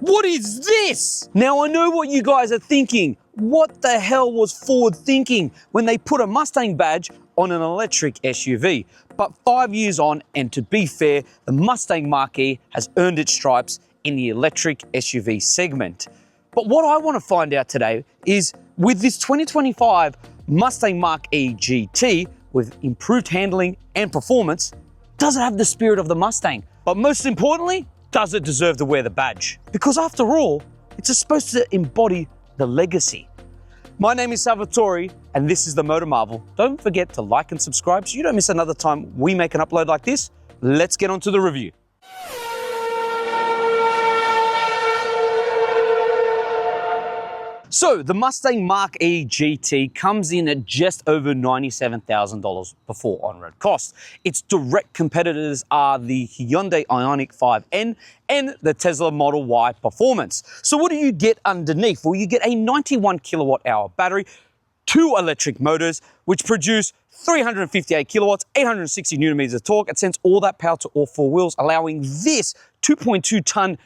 What is this? Now I know what you guys are thinking. What the hell was Ford thinking when they put a Mustang badge on an electric SUV? But 5 years on, and to be fair, the Mustang Mach-E has earned its stripes in the electric SUV segment. But what I want to find out today is, with this 2025 Mustang Mach-E GT with improved handling and performance, does it have the spirit of the Mustang? But most importantly, does it deserve to wear the badge? Because after all, it's supposed to embody the legacy. My name is Salvatore, and this is the Motor Marvel. Don't forget to like and subscribe so you don't miss another time we make an upload like this. Let's get on to the review. So the Mustang Mach-E GT comes in at just over $97,000 before on-road costs. Its direct competitors are the Hyundai Ioniq 5N and the Tesla Model Y Performance. So what do you get underneath? Well, you get a 91 kilowatt hour battery, 2 electric motors, which produce 358 kilowatts, 860 newton meters of torque. It sends all that power to all 4 wheels, allowing this 2.2 ton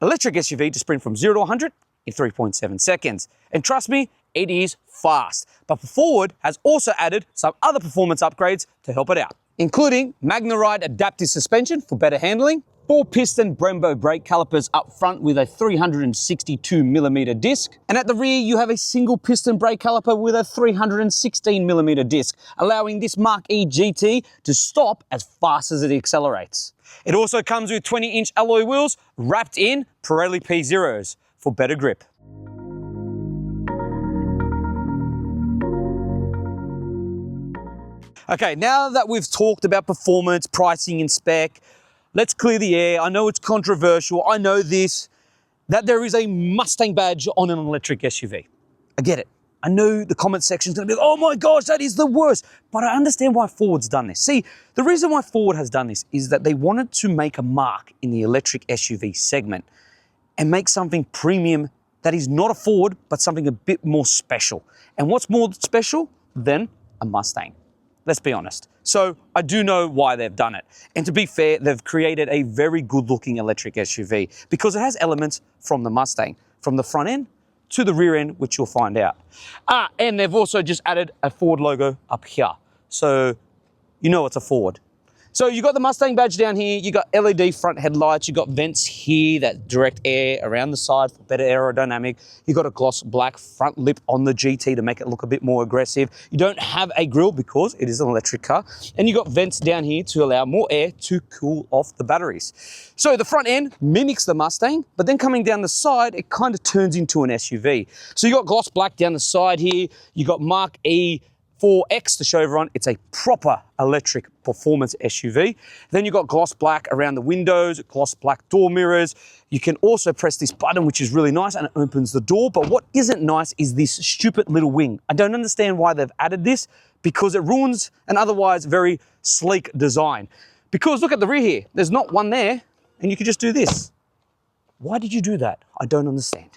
electric SUV to sprint from 0 to 100 in 3.7 seconds. And trust me, it is fast. But Ford has also added some other performance upgrades to help it out, including MagneRide adaptive suspension for better handling, 4-piston Brembo brake calipers up front with a 362mm disc, and at the rear you have a single piston brake caliper with a 316mm disc, allowing this Mach-E GT to stop as fast as it accelerates. It also comes with 20-inch alloy wheels wrapped in Pirelli P Zeros for better grip. Okay, now that we've talked about performance, pricing and spec, let's clear the air. I know it's controversial, I know this, that there is a Mustang badge on an electric SUV. I get it. I know the comment section is gonna be like, oh my gosh, that is the worst. But I understand why Ford's done this. See, the reason why Ford has done this is that they wanted to make a mark in the electric SUV segment and make something premium that is not a Ford, but something a bit more special. And what's more special than a Mustang? Let's be honest. So I do know why they've done it. And to be fair, they've created a very good looking electric SUV because it has elements from the Mustang, from the front end to the rear end, which you'll find out. And they've also just added a Ford logo up here. So you know it's a Ford. So you got the Mustang badge down here, you got LED front headlights, you got vents here that direct air around the side for better aerodynamic. You got a gloss black front lip on the GT to make it look a bit more aggressive. You don't have a grille because it is an electric car. And you got vents down here to allow more air to cool off the batteries. So the front end mimics the Mustang, but then coming down the side, it kind of turns into an SUV. So you got gloss black down the side here, you got Mach-E 4X to show everyone it's a proper electric performance SUV. Then you've got gloss black around the windows, gloss black door mirrors. You can also press this button, which is really nice, and it opens the door. But what isn't nice is this stupid little wing. I don't understand why they've added this because it ruins an otherwise very sleek design. Because look at the rear here, there's not one there, and you can just do this. Why did you do that? I don't understand.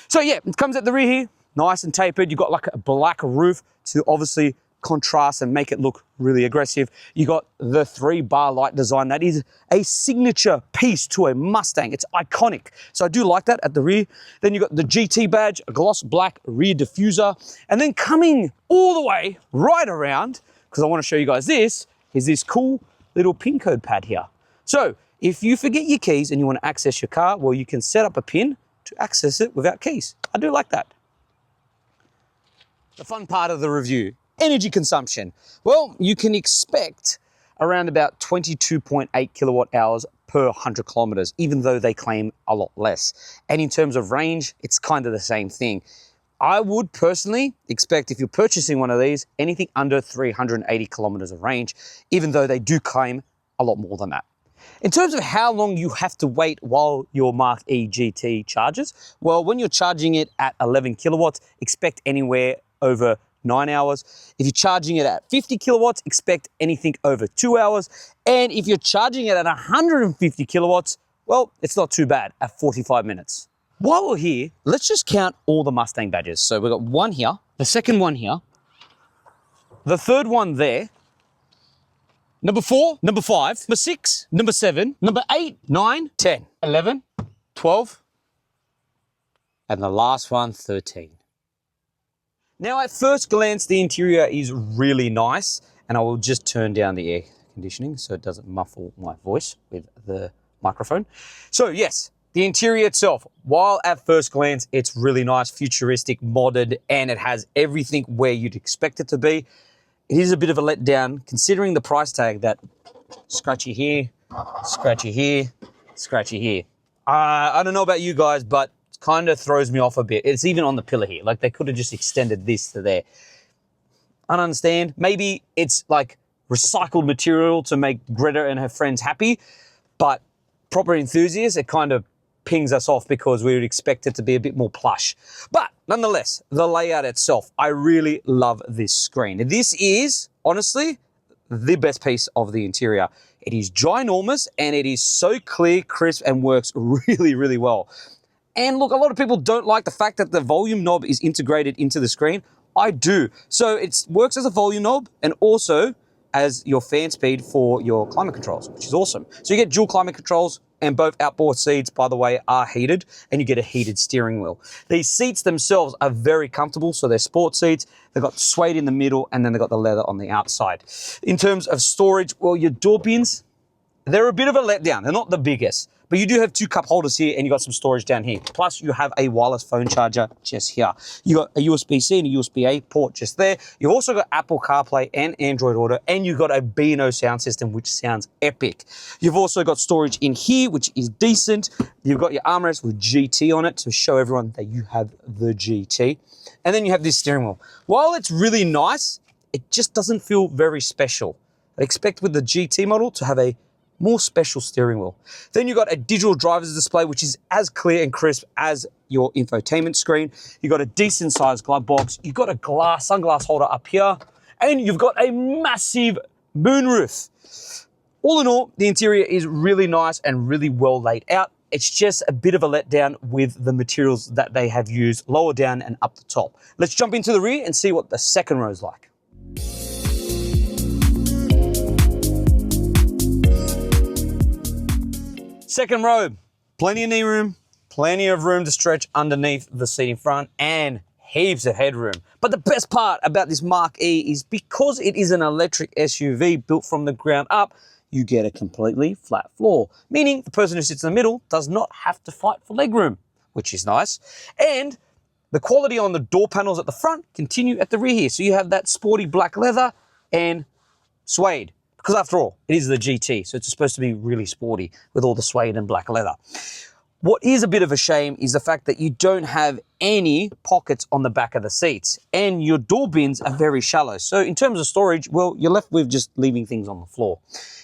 So yeah, it comes at the rear here, nice and tapered. You've got like a black roof to obviously contrast and make it look really aggressive. You got the 3-bar light design that is a signature piece to a Mustang. It's iconic. So I do like that at the rear. Then you got the GT badge, a gloss black rear diffuser, and then coming all the way right around, because I want to show you guys this, is this cool little pin code pad here. So if you forget your keys and you want to access your car, well, you can set up a pin to access it without keys. I do like that. The fun part of the review, energy consumption. Well, you can expect around about 22.8 kilowatt hours per 100 kilometers, even though they claim a lot less. And in terms of range, it's kind of the same thing. I would personally expect, if you're purchasing one of these, anything under 380 kilometers of range, even though they do claim a lot more than that. In terms of how long you have to wait while your Mach-E GT charges, well, when you're charging it at 11 kilowatts, expect anywhere over 9 hours. If you're charging it at 50 kilowatts, expect anything over 2 hours. And if you're charging it at 150 kilowatts, well, it's not too bad at 45 minutes. While we're here, let's just count all the Mustang badges. So we've got one here, the second one here, the third one there, number 4, number 5, number 6, number 7, number 8, 9, 10, 11, 12, And the last one, 13. Now at first glance, the interior is really nice, and I will just turn down the air conditioning so it doesn't muffle my voice with the microphone. So yes, the interior itself, while at first glance it's really nice, futuristic, modded, and it has everything where you'd expect it to be, it is a bit of a letdown considering the price tag that scratchy here, scratchy here, scratchy here. I don't know about you guys, but it kind of throws me off a bit. It's even on the pillar here. Like they could have just extended this to there. I don't understand. Maybe it's like recycled material to make Greta and her friends happy, but proper enthusiasts, it kind of pings us off because we would expect it to be a bit more plush. But nonetheless, the layout itself, I really love this screen. This is, honestly, the best piece of the interior. It is ginormous and it is so clear, crisp, and works really, really well. And look, a lot of people don't like the fact that the volume knob is integrated into the screen. I do. So it works as a volume knob and also as your fan speed for your climate controls, which is awesome. So you get dual climate controls, and both outboard seats, by the way, are heated, and you get a heated steering wheel. These seats themselves are very comfortable, so they're sport seats. They've got suede in the middle, and then they've got the leather on the outside. In terms of storage, well, your door bins, they're a bit of a letdown. They're not the biggest, but you do have 2 cup holders here, and you got some storage down here. Plus, you have a wireless phone charger just here. You got a USB-C and a USB-A port just there. You've also got Apple CarPlay and Android Auto, and you've got a B&O sound system, which sounds epic. You've also got storage in here, which is decent. You've got your armrest with GT on it to show everyone that you have the GT. And then you have this steering wheel. While it's really nice, it just doesn't feel very special. I expect with the GT model to have a more special steering wheel. Then you've got a digital driver's display, which is as clear and crisp as your infotainment screen. You've got a decent sized glove box. You've got a sunglass holder up here, and you've got a massive moonroof. All in all, the interior is really nice and really well laid out. It's just a bit of a letdown with the materials that they have used lower down and up the top. Let's jump into the rear and see what the second row is like. Second row, plenty of knee room, plenty of room to stretch underneath the seat in front, and heaps of headroom. But the best part about this Mach-E is because it is an electric SUV built from the ground up, you get a completely flat floor, meaning the person who sits in the middle does not have to fight for legroom, which is nice. And the quality on the door panels at the front continue at the rear here. So you have that sporty black leather and suede. Because after all, it is the GT, so it's supposed to be really sporty with all the suede and black leather. What is a bit of a shame is the fact that you don't have any pockets on the back of the seats, and your door bins are very shallow. So in terms of storage, well, you're left with just leaving things on the floor.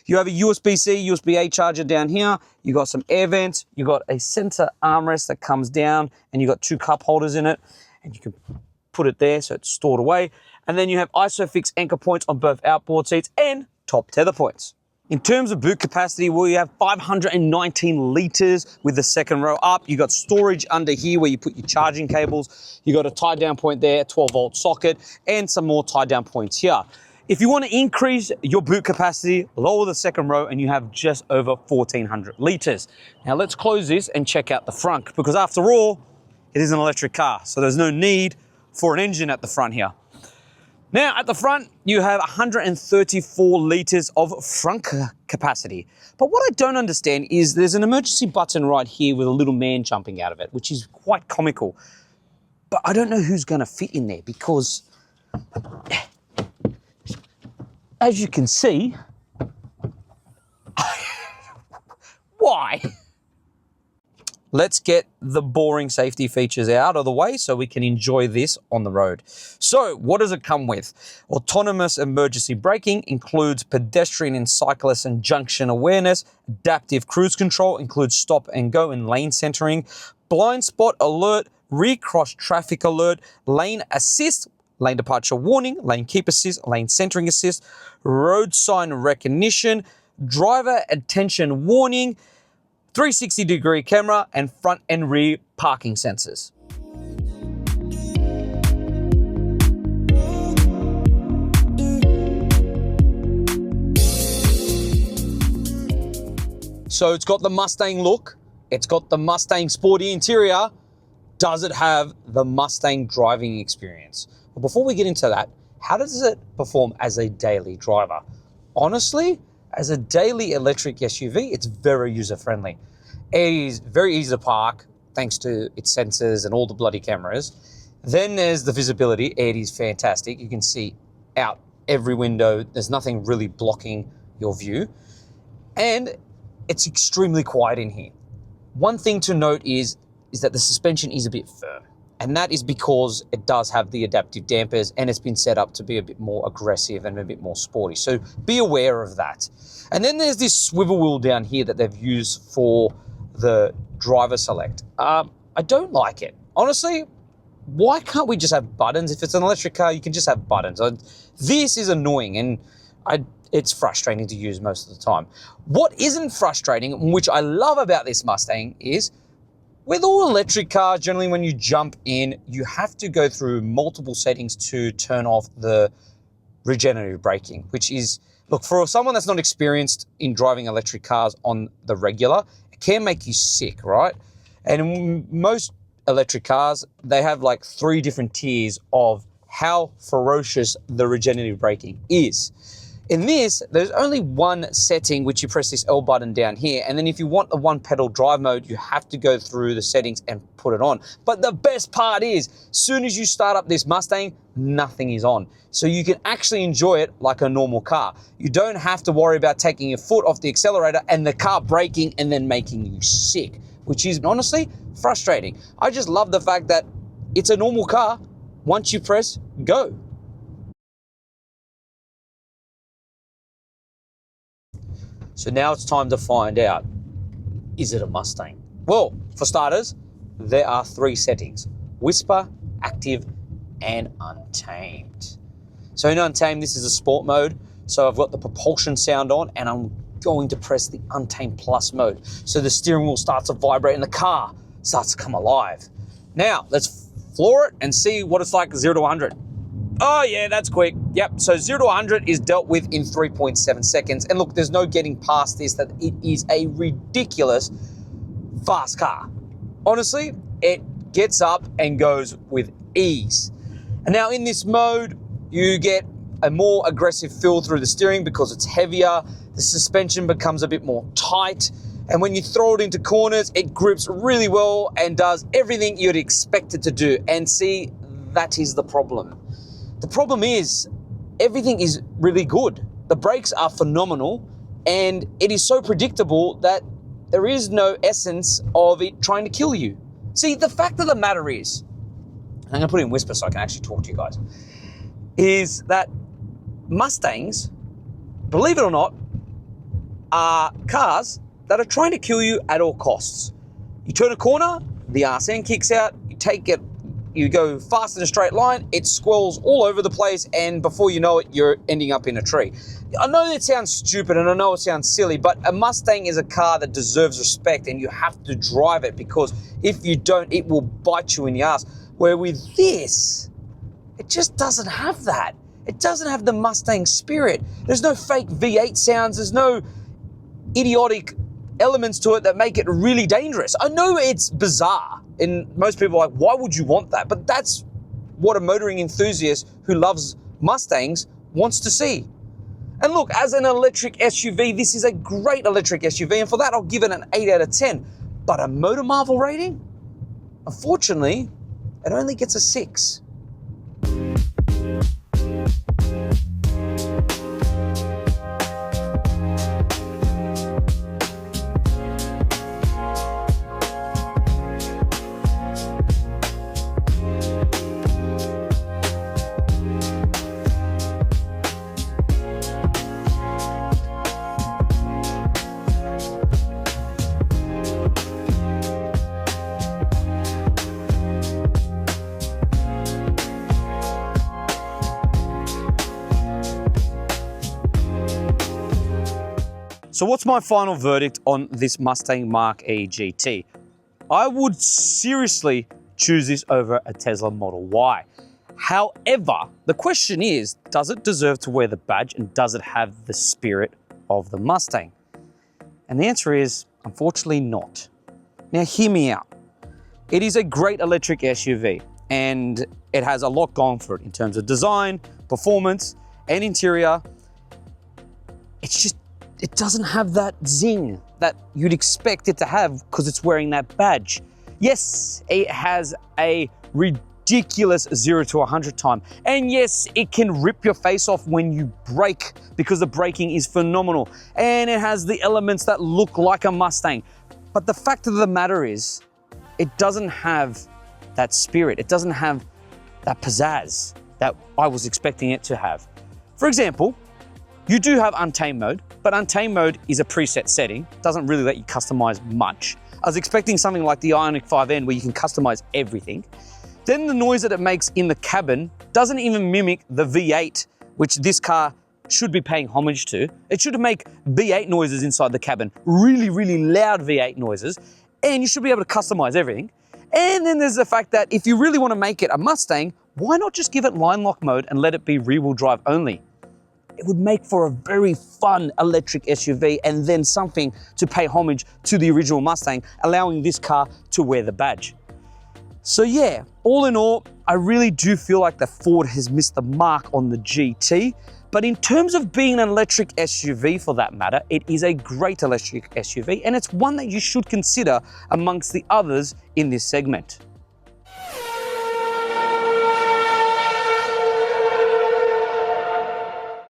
You have a USB-C, USB-A charger down here. You got some air vents. You got a center armrest that comes down, and you got 2 cup holders in it, and you can put it there so it's stored away. And then you have ISOFIX anchor points on both outboard seats and top tether points. In terms of boot capacity, well, you have 519 litres with the second row up. You got storage under here where you put your charging cables. You got a tie down point there, 12-volt socket, and some more tie down points here. If you want to increase your boot capacity, lower the second row and you have just over 1,400 litres. Now let's close this and check out the frunk, because after all, it is an electric car, so there's no need for an engine at the front here. Now, at the front, you have 134 litres of frunk capacity. But what I don't understand is there's an emergency button right here with a little man jumping out of it, which is quite comical. But I don't know who's going to fit in there because, as you can see, why? Let's get the boring safety features out of the way so we can enjoy this on the road. So what does it come with? Autonomous emergency braking includes pedestrian and cyclist and junction awareness. Adaptive cruise control includes stop and go and lane centering. Blind spot alert, rear cross traffic alert, lane assist, lane departure warning, lane keep assist, lane centering assist, road sign recognition, driver attention warning, 360-degree camera, and front and rear parking sensors. So it's got the Mustang look, it's got the Mustang sporty interior, does it have the Mustang driving experience? Well, before we get into that, how does it perform as a daily driver? Honestly, as a daily electric SUV, it's very user-friendly. It is very easy to park thanks to its sensors and all the bloody cameras. Then there's the visibility. It is fantastic. You can see out every window. There's nothing really blocking your view. And it's extremely quiet in here. One thing to note is that the suspension is a bit firm. And that is because it does have the adaptive dampers and it's been set up to be a bit more aggressive and a bit more sporty. So be aware of that. And then there's this swivel wheel down here that they've used for the driver select. I don't like it. Honestly, why can't we just have buttons? If it's an electric car, you can just have buttons. This is annoying and it's frustrating to use most of the time. What isn't frustrating, which I love about this Mustang, is with all electric cars, generally when you jump in, you have to go through multiple settings to turn off the regenerative braking, which is, look, for someone that's not experienced in driving electric cars on the regular, it can make you sick, right? And in most electric cars, they have like 3 different tiers of how ferocious the regenerative braking is. In this, there's only one setting, which you press this L button down here. And then if you want a 1-pedal drive mode, you have to go through the settings and put it on. But the best part is, as soon as you start up this Mustang, nothing is on. So you can actually enjoy it like a normal car. You don't have to worry about taking your foot off the accelerator and the car braking and then making you sick, which is honestly frustrating. I just love the fact that it's a normal car. Once you press go. So now it's time to find out, is it a Mustang? Well, for starters, there are 3 settings: Whisper, Active, and Untamed. So in Untamed, this is a sport mode. So I've got the propulsion sound on and I'm going to press the Untamed Plus mode. So the steering wheel starts to vibrate and the car starts to come alive. Now, let's floor it and see what it's like 0 to 100. Oh yeah, that's quick. Yep, so 0 to 100 is dealt with in 3.7 seconds. And look, there's no getting past this, that it is a ridiculous fast car. Honestly, it gets up and goes with ease. And now in this mode, you get a more aggressive feel through the steering because it's heavier. The suspension becomes a bit more tight. And when you throw it into corners, it grips really well and does everything you'd expect it to do. And see, that is the problem. The problem is, everything is really good. The brakes are phenomenal, and it is so predictable that there is no essence of it trying to kill you. See, the fact of the matter is, I'm gonna put it in whisper so I can actually talk to you guys, is that Mustangs, believe it or not, are cars that are trying to kill you at all costs. You turn a corner, the arse end kicks out, you go fast in a straight line, it squirrels all over the place, and before you know it, you're ending up in a tree. I know that sounds stupid and I know it sounds silly, but a Mustang is a car that deserves respect and you have to drive it, because if you don't, it will bite you in the ass. Where with this, it just doesn't have that. It doesn't have the Mustang spirit. There's no fake V8 sounds, there's no idiotic elements to it that make it really dangerous. I know it's bizarre, and most people are like, why would you want that? But that's what a motoring enthusiast who loves Mustangs wants to see. And look, as an electric SUV, this is a great electric SUV, and for that I'll give it an 8 out of 10. But a Motor Marvel rating? Unfortunately, it only gets a 6. So what's my final verdict on this Mustang Mach-E GT? I would seriously choose this over a Tesla Model Y. However, the question is, does it deserve to wear the badge and does it have the spirit of the Mustang? And the answer is, unfortunately not. Now hear me out. It is a great electric SUV, and it has a lot going for it in terms of design, performance, and interior. It's just, it doesn't have that zing that you'd expect it to have because it's wearing that badge. Yes, it has a ridiculous 0 to 100 time. And yes, it can rip your face off when you brake because the braking is phenomenal. And it has the elements that look like a Mustang. But the fact of the matter is, it doesn't have that spirit. It doesn't have that pizzazz that I was expecting it to have. For example, you do have Untamed mode, but Untamed mode is a preset setting. Doesn't really let you customize much. I was expecting something like the Ioniq 5N where you can customize everything. Then the noise that it makes in the cabin doesn't even mimic the V8, which this car should be paying homage to. It should make V8 noises inside the cabin, really, really loud V8 noises, and you should be able to customize everything. And then there's the fact that if you really want to make it a Mustang, why not just give it line lock mode and let it be rear-wheel drive only? It would make for a very fun electric SUV and then something to pay homage to the original Mustang, allowing this car to wear the badge. So yeah, all in all, I really do feel like the Ford has missed the mark on the GT. But in terms of being an electric SUV for that matter, it is a great electric SUV, and it's one that you should consider amongst the others in this segment.